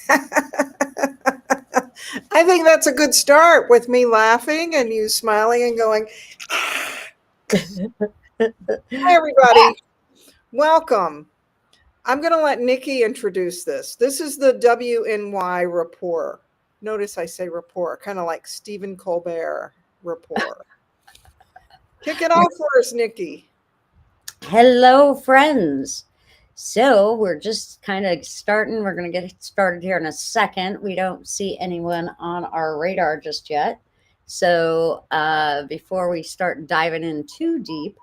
I think that's a good start with me laughing and you smiling and going, hi, everybody. Welcome. I'm going to let Nikki introduce this. This is the WNY Report. Notice I say report, kind of like Stephen Colbert report. Kick it off for us, Nikki. Hello, friends. So we're just kind of starting. We're going to get started here in a second. We don't see anyone on our radar just yet. So before we start diving in too deep,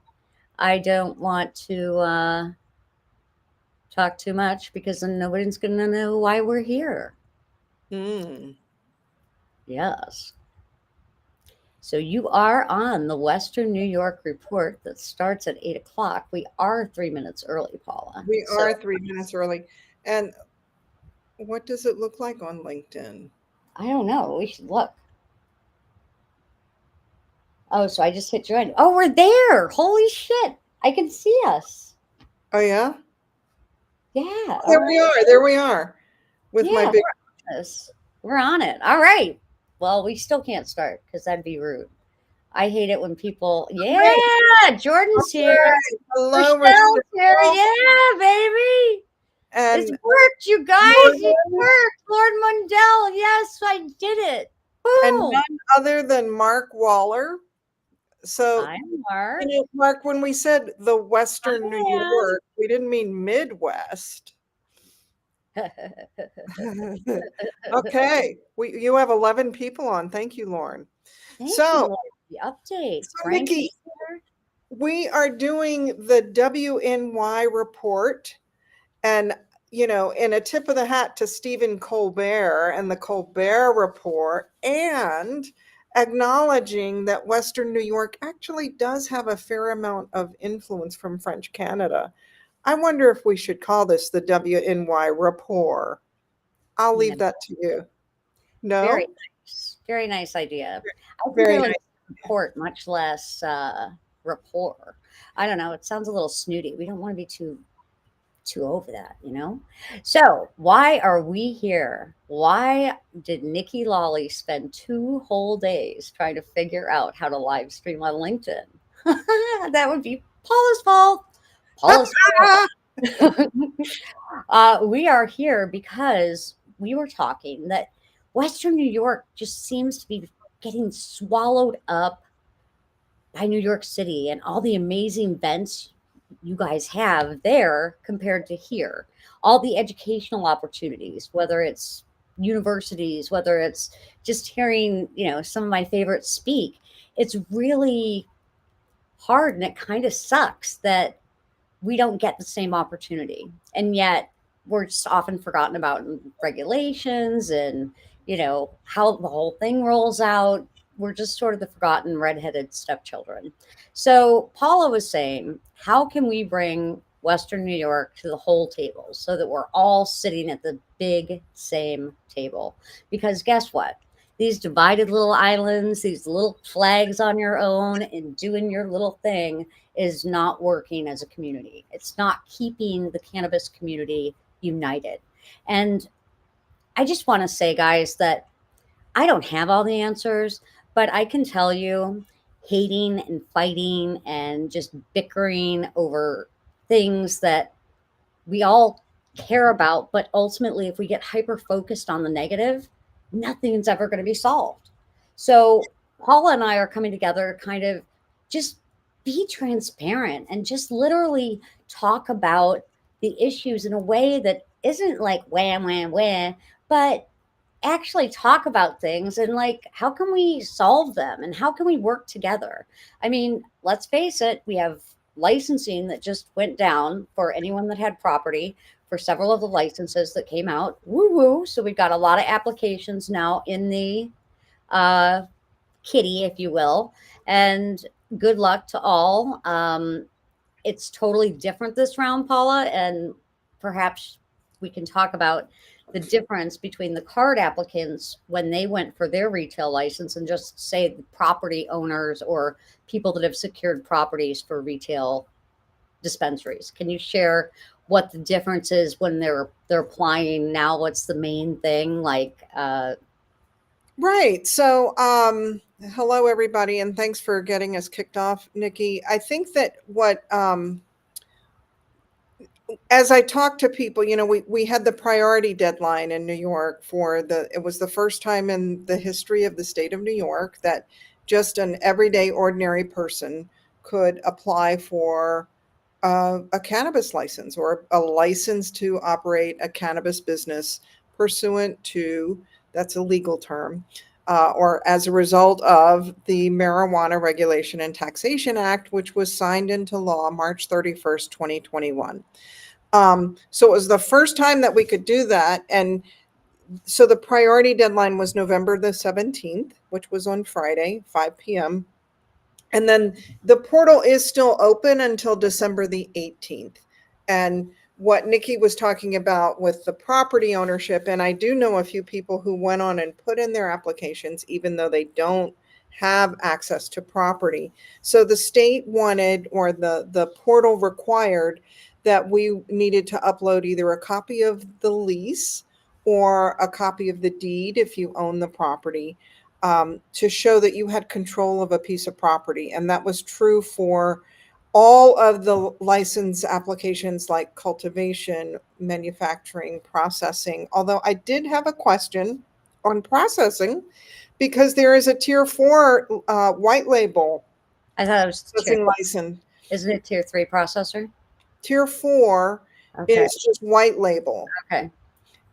I don't want to talk too much because then nobody's going to know why we're here. Hmm. Yes. So you are on the Western New York report that starts at 8 o'clock. We are 3 minutes early, Paula. We So are 3 minutes early. And what does it look like on LinkedIn? I don't know. We should look. Oh, so I just hit join. Oh, we're there. Holy shit. I can see us. Oh, yeah? Yeah. All There we right. are. There we are with my Yeah, big. we're on this. We're on it. All right. Well, we still can't start because that'd be rude. I hate it when people, yeah, Right. Jordan's here. Hello, Rochelle's here. Rochelle. Yeah, baby. It's And worked, you guys. It Morgan, worked. Lord Mundell. Yes, I did it. and Boom. none other than Mark Waller. So, I'm Mark. Mark, when we said the Western New I York, we didn't mean Midwest. am. Okay, you have 11 people on. Thank you, Lauren. Thank you, So, Lord. The update. so Frank is Nikki, here. we are doing the WNY report, and in a tip of the hat to Stephen Colbert and the Colbert Report, and acknowledging that Western New York actually does have a fair amount of influence from French Canada. I wonder if we should call this the WNY Report. I'll No. leave that to you. Very No? nice. Very nice idea. I think Very I like nice. report much less rapport. I don't know. It sounds a little snooty. We don't want to be too over that. So why are we here? Why did Nikki Lawley spend 2 whole days trying to figure out how to live stream on LinkedIn? That would be Paula's fault. Paula's fault. We are here because we were talking that Western New York just seems to be getting swallowed up by New York City and all the amazing events you guys have there compared to here. All the educational opportunities, whether it's universities, whether it's just hearing some of my favorites speak. It's really hard and it kind of sucks that we don't get the same opportunity. And yet we're just often forgotten about in regulations and how the whole thing rolls out. We're just sort of the forgotten redheaded stepchildren. So Paula was saying, how can we bring Western New York to the whole table so that we're all sitting at the big same table? Because guess what? These divided little islands, these little flags on your own and doing your little thing is not working as a community. It's not keeping the cannabis community united. And I just want to say, guys, that I don't have all the answers, but I can tell you hating and fighting and just bickering over things that we all care about, but ultimately, if we get hyper focused on the negative, nothing's ever going to be solved. So, Paula and I are coming together to kind of just be transparent and just literally talk about the issues in a way that isn't like wham, wham, wham, but actually talk about things and like how can we solve them and how can we work together. I mean, let's face it, we have licensing that just went down for anyone that had property for several of the licenses that came out. Woo woo. So we've got a lot of applications now in the uh, kitty, if you will, and good luck to all. It's totally different this round, Paula, and perhaps we can talk about the difference between the card applicants when they went for their retail license and just say the property owners or people that have secured properties for retail dispensaries. Can you share what the difference is when they're applying now, what's the main thing, like, Right. So, hello everybody, and thanks for getting us kicked off, Nikki. I think that as I talk to people, we had the priority deadline in New York it was the first time in the history of the state of New York that just an everyday ordinary person could apply for a cannabis license or a license to operate a cannabis business pursuant to, that's a legal term, or as a result of the Marijuana Regulation and Taxation Act, which was signed into law March 31st, 2021. So it was the first time that we could do that. And so the priority deadline was November the 17th, which was on Friday, 5 p.m. And then the portal is still open until December the 18th. And what Nikki was talking about with the property ownership, and I do know a few people who went on and put in their applications, even though they don't have access to property. So the state wanted, or the portal required, that we needed to upload either a copy of the lease or a copy of the deed if you own the property, to show that you had control of a piece of property. And that was true for all of the license applications like cultivation, manufacturing, processing. Although I did have a question on processing because there is a tier 4 white label I thought it was tier processing license. isn't it tier 3 processor? Tier 4 Okay, is just white label. okay.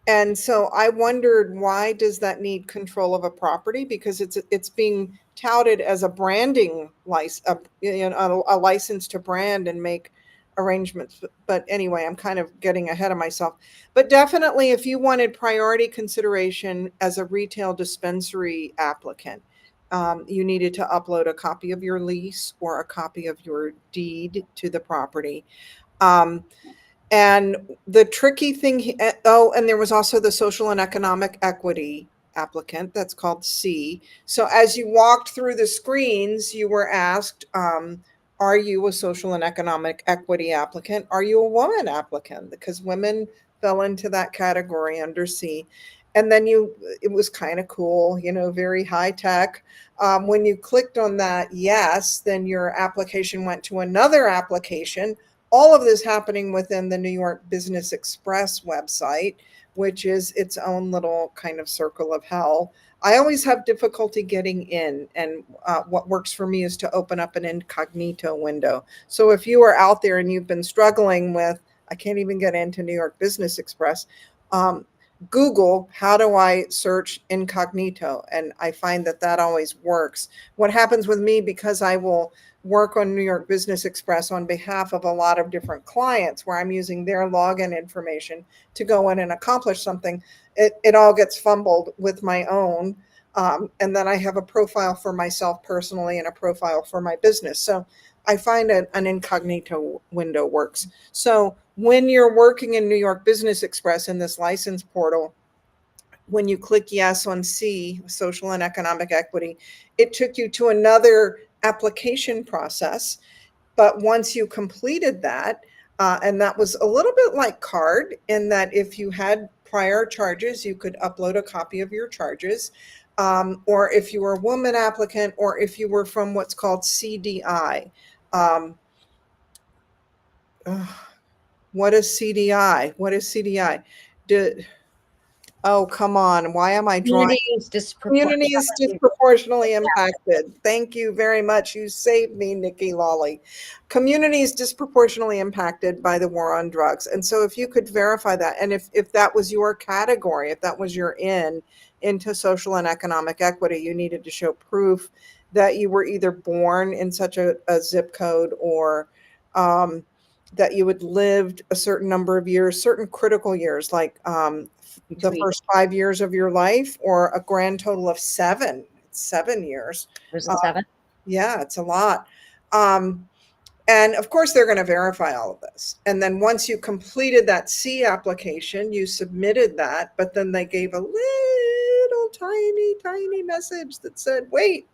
And so I wondered, why does that need control of a property? Because it's being touted as a branding license, a license to brand and make arrangements. But anyway, I'm kind of getting ahead of myself. But definitely, if you wanted priority consideration as a retail dispensary applicant, you needed to upload a copy of your lease or a copy of your deed to the property. Um, and the tricky thing, oh, and there was also the social and economic equity applicant, that's called C. So as you walked through the screens, you were asked, are you a social and economic equity applicant? Are you a woman applicant? Because women fell into that category under C. And then it was kind of cool, very high tech. When you clicked on that, yes, then your application went to another application, all of this happening within the New York Business Express website, which is its own little kind of circle of hell. I always have difficulty getting in, and what works for me is to open up an incognito window. So if you are out there and you've been struggling with, I can't even get into New York Business Express, um, Google, how do I search incognito? And I find that always works. What happens with me, because I will work on New York Business Express on behalf of a lot of different clients where I'm using their login information to go in and accomplish something, it all gets fumbled with my own. And then I have a profile for myself personally and a profile for my business. So I find an incognito window works. So when you're working in New York Business Express in this license portal, when you click yes on C, social and economic equity, it took you to another application process. But once you completed that, and that was a little bit like CARD, in that if you had prior charges, you could upload a copy of your charges. Or if you were a woman applicant, or if you were from what's called CDI. Um, what is CDI? What is CDI? Oh, come on. Why am I drawing? Community is Community is disproportionately disproportionately impacted. Thank you very much. You saved me, Nikki Lawley. Community is disproportionately impacted by the war on drugs. And so if you could verify that, and if that was your category, if that was your into social and economic equity, you needed to show proof that you were either born in such a zip code, or that you had lived a certain number of years, certain critical years, like the between. first 5 years of your life, or a grand total of 7 years. Was Uh, it 7? yeah, it's a lot. Um, and of course, they're going to verify all of this. And then once you completed that C application, you submitted that, but then they gave a little tiny message that said, wait,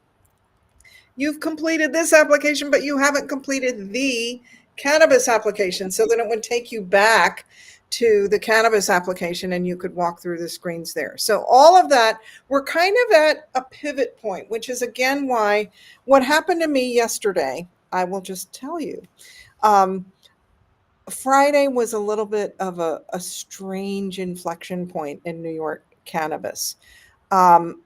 you've completed this application, but you haven't completed the cannabis application, so then it would take you back to the cannabis application and you could walk through the screens there. So all of that, we're kind of at a pivot point, which is again why what happened to me yesterday, I will just tell you. Um, Friday was a little bit of a strange inflection point in New York cannabis. Um,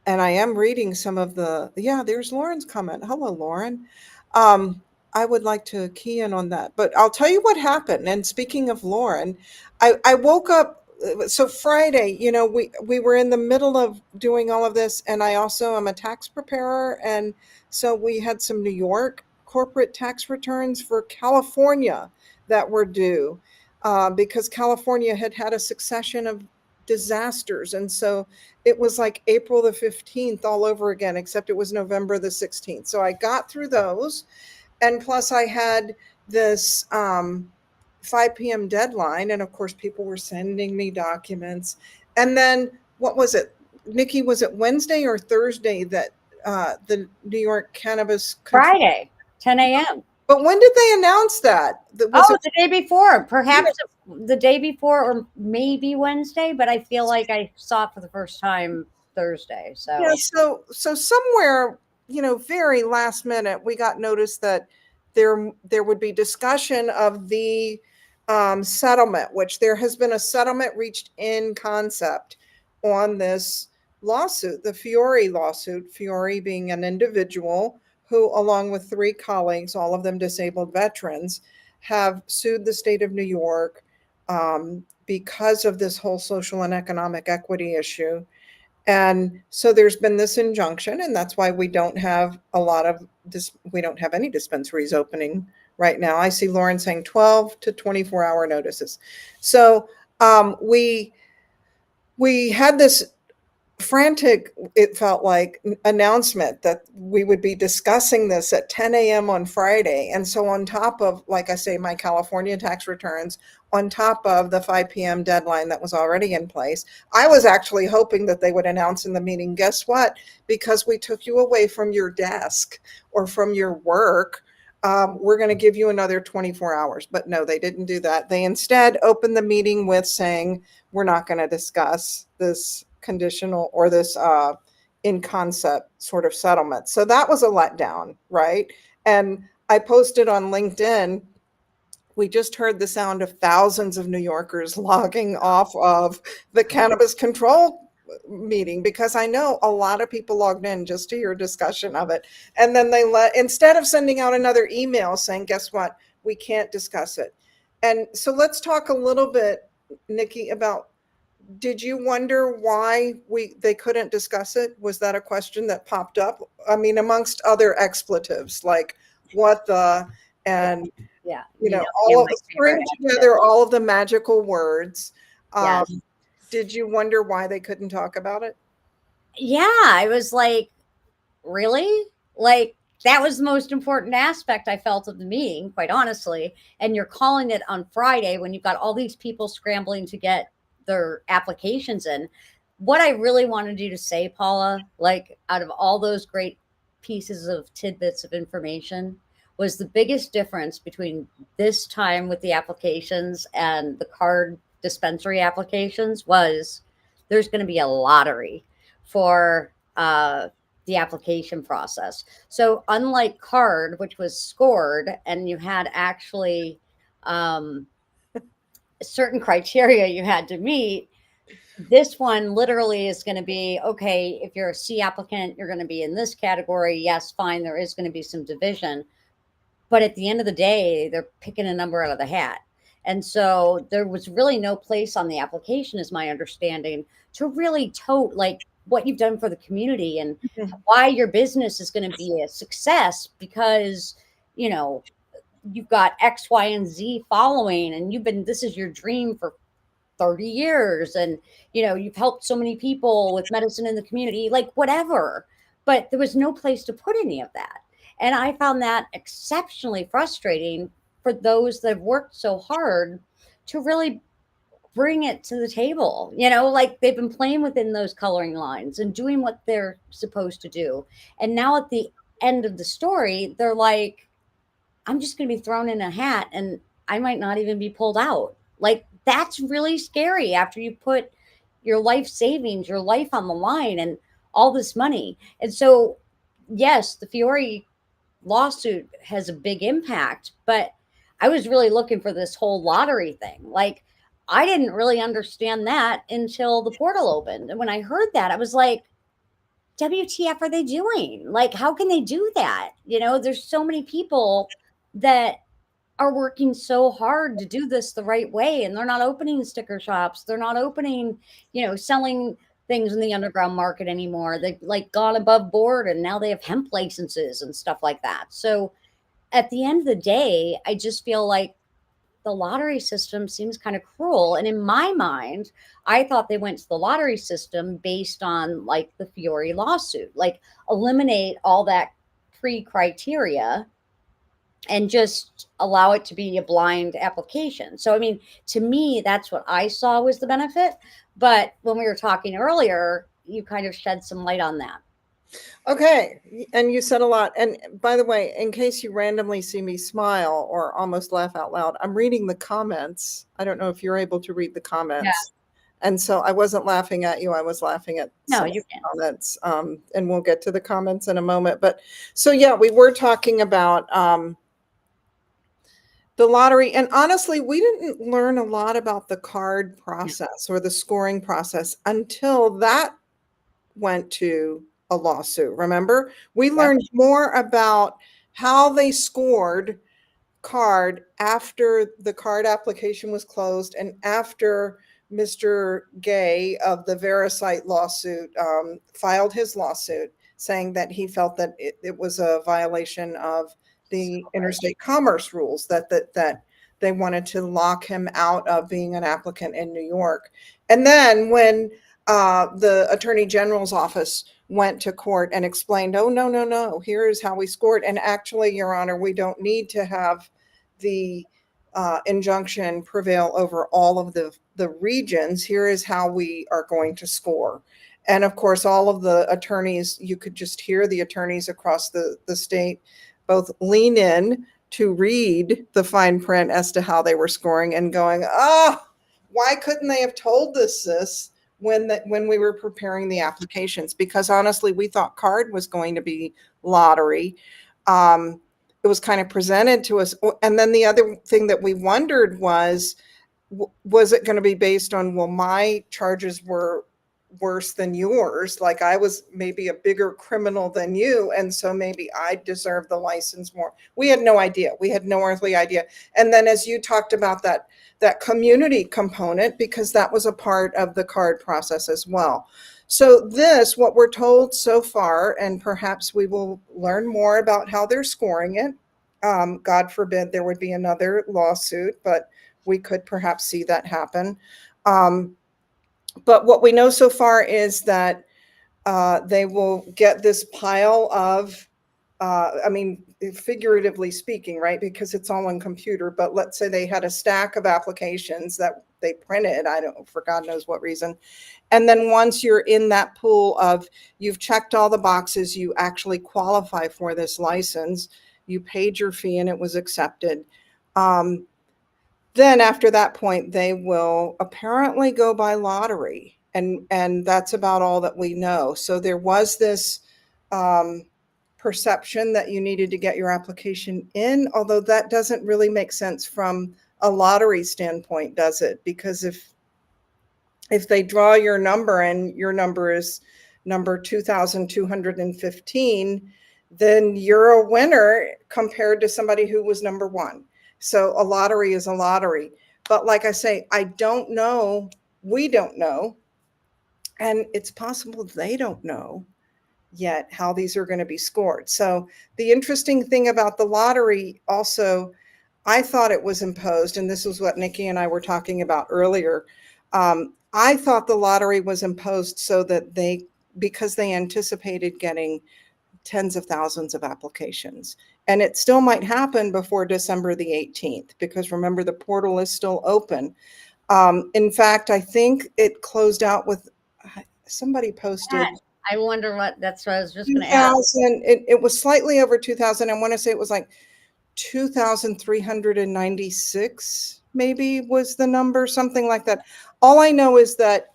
and I am reading some of the, yeah, there's Lauren's comment. Hello, Lauren. Um, I would like to key in on that, but I'll tell you what happened. And speaking of Lauren, I woke up. So Friday, we were in the middle of doing all of this, and I also am a tax preparer, and so we had some New York corporate tax returns for California that were due because California had had a succession of disasters, and so it was like April the 15th all over again, except it was November the 16th. So I got through those. And plus, I had this 5 p.m. deadline. And of course, people were sending me documents. And then what was it? Nikki, was it Wednesday or Thursday that the New York Cannabis Control? Friday, 10 a.m. But when did they announce that? Was Oh, it? the day before, Yeah. perhaps the day before, or maybe Wednesday, but I feel like I saw it for the first time Thursday. Yeah, So so somewhere, very last minute, we got notice that there would be discussion of the settlement, which there has been a settlement reached in concept on this lawsuit, the Fiore lawsuit, Fiore being an individual who, along with three colleagues, all of them disabled veterans, have sued the state of New York because of this whole social and economic equity issue. And so there's been this injunction, and that's why we don't have we don't have any dispensaries opening right now. I see Lauren saying 12 to 24-hour notices. So we had this frantic, it felt like, announcement that we would be discussing this at 10 a.m. on Friday. And so, on top of, like I say, my California tax returns, on top of the 5 p.m. deadline that was already in place, I was actually hoping that they would announce in the meeting, guess what? Because we took you away from your desk or from your work, we're going to give you another 24 hours. But no, they didn't do that. They instead opened the meeting with saying, we're not going to discuss this conditional or this in concept sort of settlement. So that was a letdown, right? And I posted on LinkedIn, we just heard the sound of thousands of New Yorkers logging off of the cannabis control meeting, because I know a lot of people logged in just to your discussion of it. And then instead of sending out another email saying, guess what, we can't discuss it. And so let's talk a little bit, Nikki, about, did you wonder why they couldn't discuss it? Was that a question that popped up? I mean, amongst other expletives like what the, yeah, and yeah, all of my favorite string exit. together all of the magical words. Yes. Did you wonder why they couldn't talk about it? Yeah, I was like, really? Like, that was the most important aspect I felt of the meeting, quite honestly. And you're calling it on Friday when you've got all these people scrambling to get their applications in. What I really wanted you to say, Paula, like out of all those great pieces of tidbits of information, was the biggest difference between this time with the applications and the card dispensary applications was there's going to be a lottery for the application process. So unlike card, which was scored and you had actually um, certain criteria you had to meet, this one literally is going to be okay. If you're a C applicant, you're going to be in this category. Yes, fine. There is going to be some division, but at the end of the day, they're picking a number out of the hat. And so there was really no place on the application, is my understanding, to really tote like what you've done for the community and why your business is going to be a success because, you know, you've got X, Y, and Z following, and this is your dream for 30 years. And, you've helped so many people with medicine in the community, like whatever. But there was no place to put any of that. And I found that exceptionally frustrating for those that have worked so hard to really bring it to the table. Like they've been playing within those coloring lines and doing what they're supposed to do. And now at the end of the story, they're like, I'm just going to be thrown in a hat and I might not even be pulled out. Like, that's really scary after you put your life savings, your life on the line, and all this money. And so, yes, the Fiore lawsuit has a big impact, but I was really looking for this whole lottery thing. Like, I didn't really understand that until the portal opened. And when I heard that, I was like, WTF are they doing? Like, how can they do that? There's so many people that are working so hard to do this the right way, and they're not opening sticker shops. They're not opening, selling things in the underground market anymore. They've like gone above board and now they have hemp licenses and stuff like that. So at the end of the day, I just feel like the lottery system seems kind of cruel. And in my mind, I thought they went to the lottery system based on like the Fiore lawsuit, like eliminate all that pre criteria and just allow it to be a blind application. So, I mean, to me, that's what I saw was the benefit. But when we were talking earlier, you kind of shed some light on that. Okay. And you said a lot. And by the way, in case you randomly see me smile or almost laugh out loud, I'm reading the comments. I don't know if you're able to read the Yeah. comments. And so I wasn't laughing at you. I was laughing at No, some you can. comments. And we'll get to the comments in a moment. But so, yeah, we were talking about the lottery. And honestly, we didn't learn a lot about the card No. process or the scoring process until that went to a lawsuit. Remember, we Yep. learned more about how they scored card after the card application was closed and after Mr. Gay of the Verisite lawsuit filed his lawsuit saying that he felt that it was a violation of the interstate commerce rules, that they wanted to lock him out of being an applicant in New York. And then when the Attorney General's office went to court and explained, oh, no, no, no, here is how we scored. And actually, Your Honor, we don't need to have the injunction prevail over all of the regions. Here is how we are going to score. And of course, all of the attorneys, you could just hear the attorneys across the state both lean in to read the fine print as to how they were scoring and going, oh, why couldn't they have told us this when we were preparing the applications? Because honestly, we thought card was going to be lottery. It was kind of presented to us. And then the other thing that we wondered was it going to be based on, well, my charges were worse than yours, like I was maybe a bigger criminal than you, and so maybe I deserve the license more. We had no idea. We had no earthly idea. And then as you talked about that community component, because that was a part of the card process as well. So this, what we're told so far, and perhaps we will learn more about how they're scoring it. God forbid there would be another lawsuit, but we could perhaps see that happen. But what we know so far is that they will get this pile of, I mean, figuratively speaking, right? Because it's all on computer. But let's say they had a stack of applications that they printed, I don't know, for God knows what reason. And then once you're in that pool of, you've checked all the boxes, you actually qualify for this license, you paid your fee and it was accepted. Then after that point, they will apparently go by lottery. And that's about all that we know. So there was this perception that you needed to get your application in, although that doesn't really make sense from a lottery standpoint, does it? Because if they draw your number and your number is number 2,215, then you're a winner compared to somebody who was number one. So a lottery is a lottery. But like I say, I don't know. We don't know. And it's possible they don't know yet how these are going to be scored. So the interesting thing about the lottery also, I thought it was imposed, and this was what Nikki and I were talking about earlier. I thought the lottery was imposed so that because they anticipated getting tens of thousands of applications. And it still might happen before December the 18th, because remember, the portal is still open. In fact, I think it closed out with, somebody posted I wonder what, that's what I was just going to ask. 2,000. It was slightly over 2,000. I want to say it was like 2,396 maybe was the number, something like that. All I know is that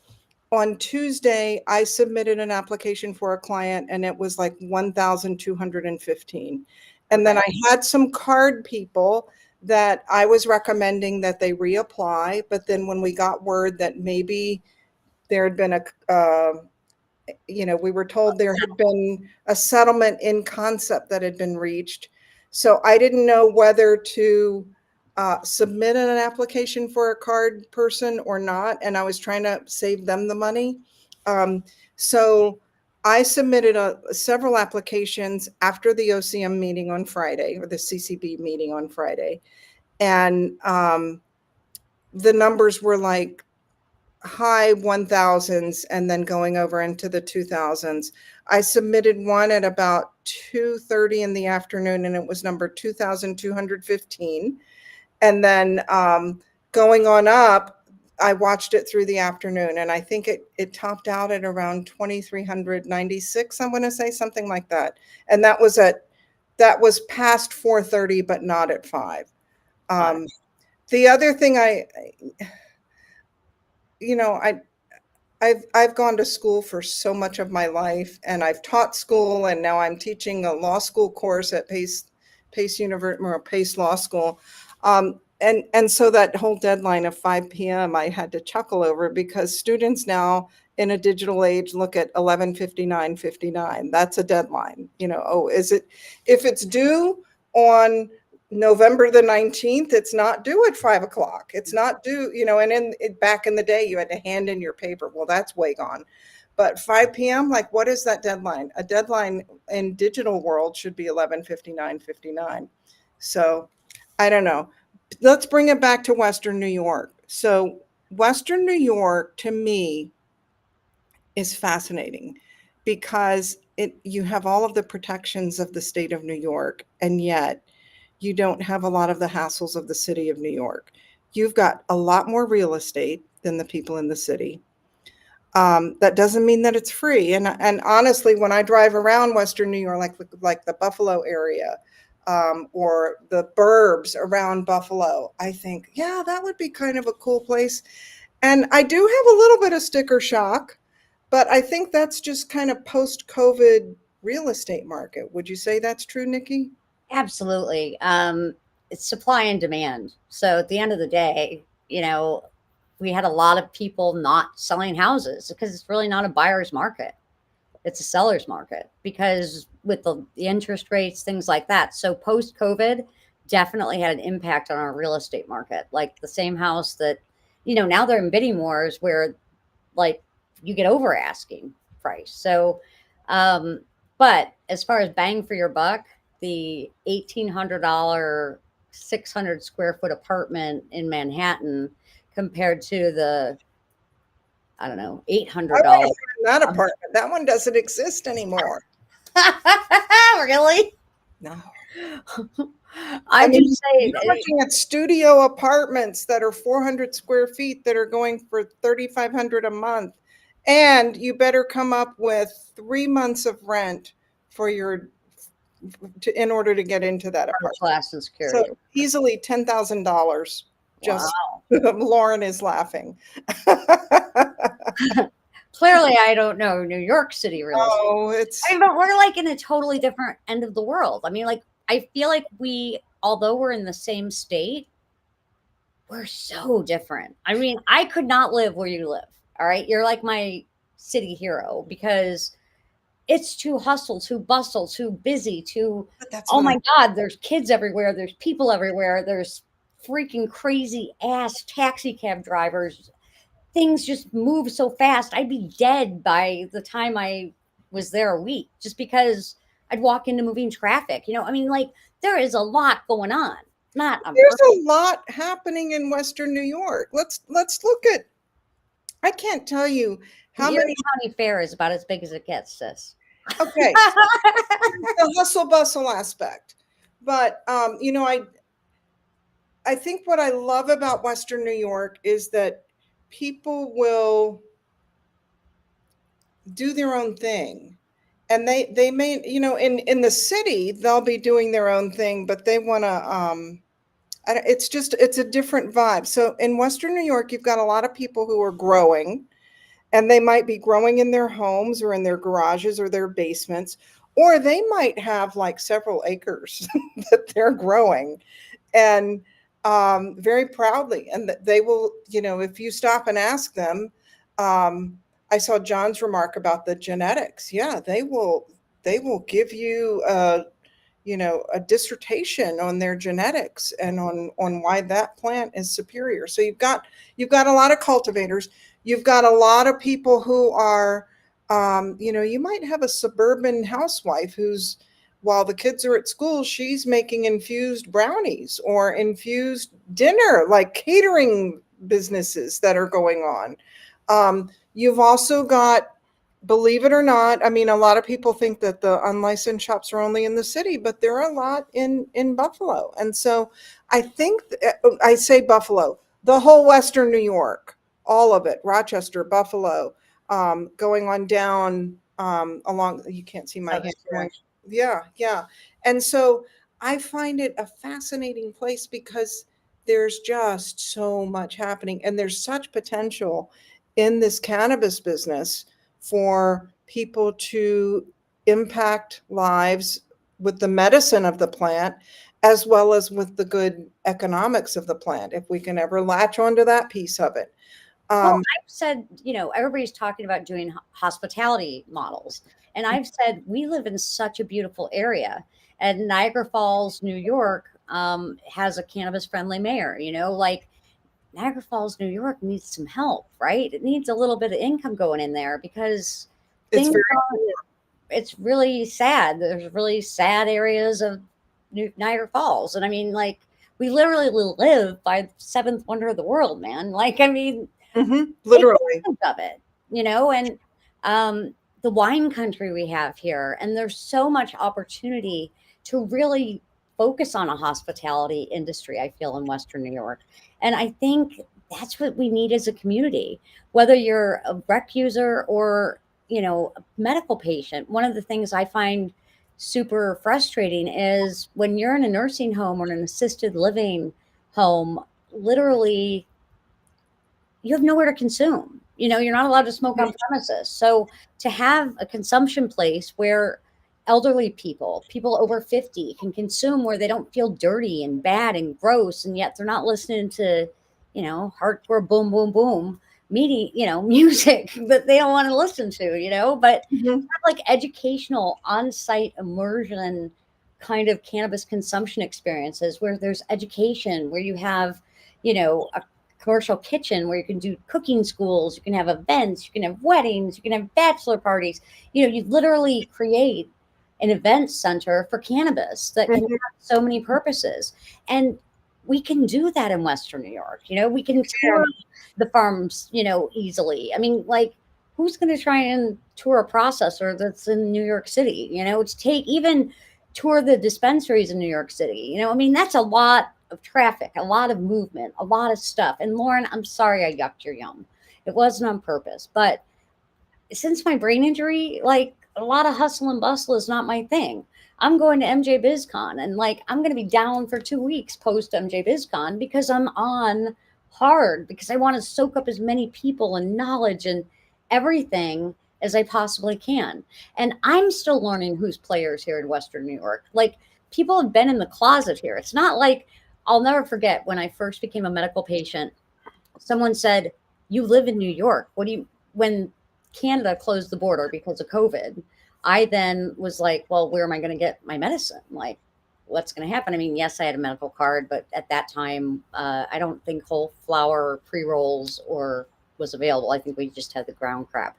on Tuesday, I submitted an application for a client and it was like 1,215. And then Okay. I had some card people that I was recommending that they reapply. But then when we got word that maybe there had been we were told there had been a settlement in concept that had been reached. So I didn't know whether to submit an application for a card person or not. And I was trying to save them the money. Um, so I submitted several applications after the OCM meeting on Friday, or the CCB meeting on Friday. And the numbers were like high 1000s and then going over into the 2000s. I submitted one at about 2:30 in the afternoon and it was number 2215. And then going on up, I watched it through the afternoon and I think it topped out at around 2396. I'm going to say something like that. And that was past 4:30 but not at 5. Got it. The other thing you know, I've gone to school for so much of my life, and I've taught school, and now I'm teaching a law school course at Pace University or Pace Law School, and so that whole deadline of 5 p.m. I had to chuckle over because students now in a digital age look at 11:59:59. That's a deadline. Oh, is it if it's due on November the 19th, it's not due at 5 o'clock. It's not due, back in the day, you had to hand in your paper. Well, that's way gone. But 5 p.m., like, what is that deadline? A deadline in digital world should be 11:59:59. So I don't know. Let's bring it back to Western New York. So Western New York, to me, is fascinating because you have all of the protections of the state of New York, and yet you don't have a lot of the hassles of the city of New York. You've got a lot more real estate than the people in the city. That doesn't mean that it's free. And honestly, when I drive around Western New York, like the Buffalo area, or the burbs around Buffalo, I think, yeah, that would be kind of a cool place. And I do have a little bit of sticker shock, but I think that's just kind of post-COVID real estate market. Would you say that's true, Nikki? Absolutely. It's supply and demand. So at the end of the day, we had a lot of people not selling houses because it's really not a buyer's market. It's a seller's market because with the interest rates, things like that. So post COVID definitely had an impact on our real estate market. Like the same house that, now they're in bidding wars where like you get over asking price. So, um, but as far as bang for your buck, the $1,800 600 square foot apartment in Manhattan compared to the I don't know I want $800. to find that apartment. That one doesn't exist anymore. Really? No. I I'm mean, just saying. you're looking at studio apartments that are 400 square feet that are going for 3,500 a month. And you better come up with 3 months of rent for in order to get into that First apartment. class and So security. easily $10,000. Wow. Just Lauren is laughing. Clearly, I don't know New York City real estate. Oh, I mean, but we're like in a totally different end of the world. I mean, like, I feel like although we're in the same state, we're so different. I mean, I could not live where you live. All right. You're like my city hero because it's too hustle, too bustle, too busy, too, but that's oh what my God, there's kids everywhere. There's people everywhere. There's freaking crazy ass taxi cab drivers. Things just move so fast. I'd be dead by the time I was there a week just because I'd walk into moving traffic. I mean, like, there is a lot going on. Not a There's a lot happening in Western New York. Let's look at. I can't tell you the how many. Erie County Fair is about as big as it gets, sis. Okay, so the hustle bustle aspect, but I think what I love about Western New York is that people will do their own thing, And they may, in the city they'll be doing their own thing, but they want to it's a different vibe. So in Western New York, you've got a lot of people who are growing, and they might be growing in their homes or in their garages or their basements, or they might have like several acres that they're growing, and very proudly. And they will, if you stop and ask them, I saw John's remark about the genetics. Yeah, they will give you a dissertation on their genetics and on why that plant is superior. So you've got a lot of cultivators. You've got a lot of people who are, you might have a suburban housewife who's, while the kids are at school, she's making infused brownies or infused dinner, like catering businesses that are going on. You've also got, believe it or not, I mean, a lot of people think that the unlicensed shops are only in the city, but there are a lot in Buffalo. And so I think, I say Buffalo, the whole Western New York, all of it, Rochester, Buffalo, going on down along, you can't see my hand Southern going. direction. Yeah, yeah. And so I find it a fascinating place because there's just so much happening, and there's such potential in this cannabis business for people to impact lives with the medicine of the plant, as well as with the good economics of the plant, if we can ever latch onto that piece of it. Well, Um, I've said, everybody's talking about doing hospitality models. And I've said, we live in such a beautiful area. And Niagara Falls, New York, has a cannabis friendly mayor, like Niagara Falls, New York needs some help, right? It needs a little bit of income going in there because it's things very are, cool. it's really sad. There's really sad areas of Niagara Falls. And I mean, like, we literally live by the seventh wonder of the world, man. Like, I mean, take Literally. advantage of it, and the wine country we have here, and there's so much opportunity to really focus on a hospitality industry, I feel, in Western New York. And I think that's what we need as a community, whether you're a rec user or, a medical patient. One of the things I find super frustrating is when you're in a nursing home or an assisted living home, literally you have nowhere to consume. You're not allowed to smoke on premises. So to have a consumption place where elderly people over 50 can consume where they don't feel dirty and bad and gross, and yet they're not listening to, hardcore boom, boom, boom, meaty, music that they don't want to listen to, but Mhm. have like educational on-site immersion kind of cannabis consumption experiences where there's education, where you have, a commercial kitchen where you can do cooking schools, you can have events, you can have weddings, you can have bachelor parties. You literally create an event center for cannabis that can Mhm. have so many purposes. And we can do that in Western New York. We can Yeah. tour the farms, easily. I mean, like, who's going to try and tour a processor that's in New York City? To take even tour the dispensaries in New York City. I mean, that's a lot of traffic, a lot of movement, a lot of stuff. And Lauren, I'm sorry I yucked your yum. It wasn't on purpose, but since my brain injury, like a lot of hustle and bustle is not my thing. I'm going to MJ BizCon and like I'm going to be down for 2 weeks post MJ BizCon because I'm on hard because I want to soak up as many people and knowledge and everything as I possibly can. And I'm still learning who's players here in Western New York. Like people have been in the closet here. It's not like I'll never forget when I first became a medical patient, someone said, "You live in New York. What do you?" When Canada closed the border because of COVID, I then was like, "Well, where am I going to get my medicine? Like, what's going to happen?" I mean, yes, I had a medical card, but at that time, I don't think whole flower pre rolls or was available. I think we just had the ground crap,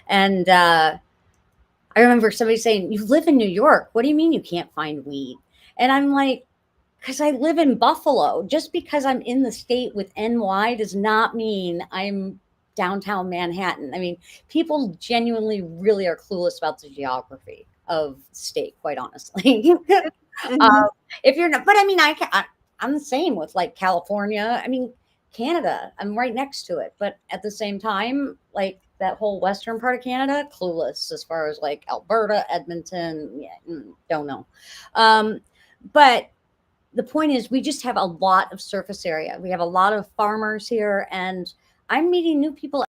and I remember somebody saying, "You live in New York. What do you mean you can't find weed?" And I'm like, because I live in Buffalo. Just because I'm in the state with NY does not mean I'm downtown Manhattan. I mean, people genuinely really are clueless about the geography of the state, quite honestly. uh, Mhm. if you're not, but I mean, I'm the same with like California. I mean, Canada, I'm right next to it. But at the same time, like that whole western part of Canada, clueless as far as like Alberta, Edmonton, yeah, don't know. But the point is, we just have a lot of surface area. We have a lot of farmers here, and I'm meeting new people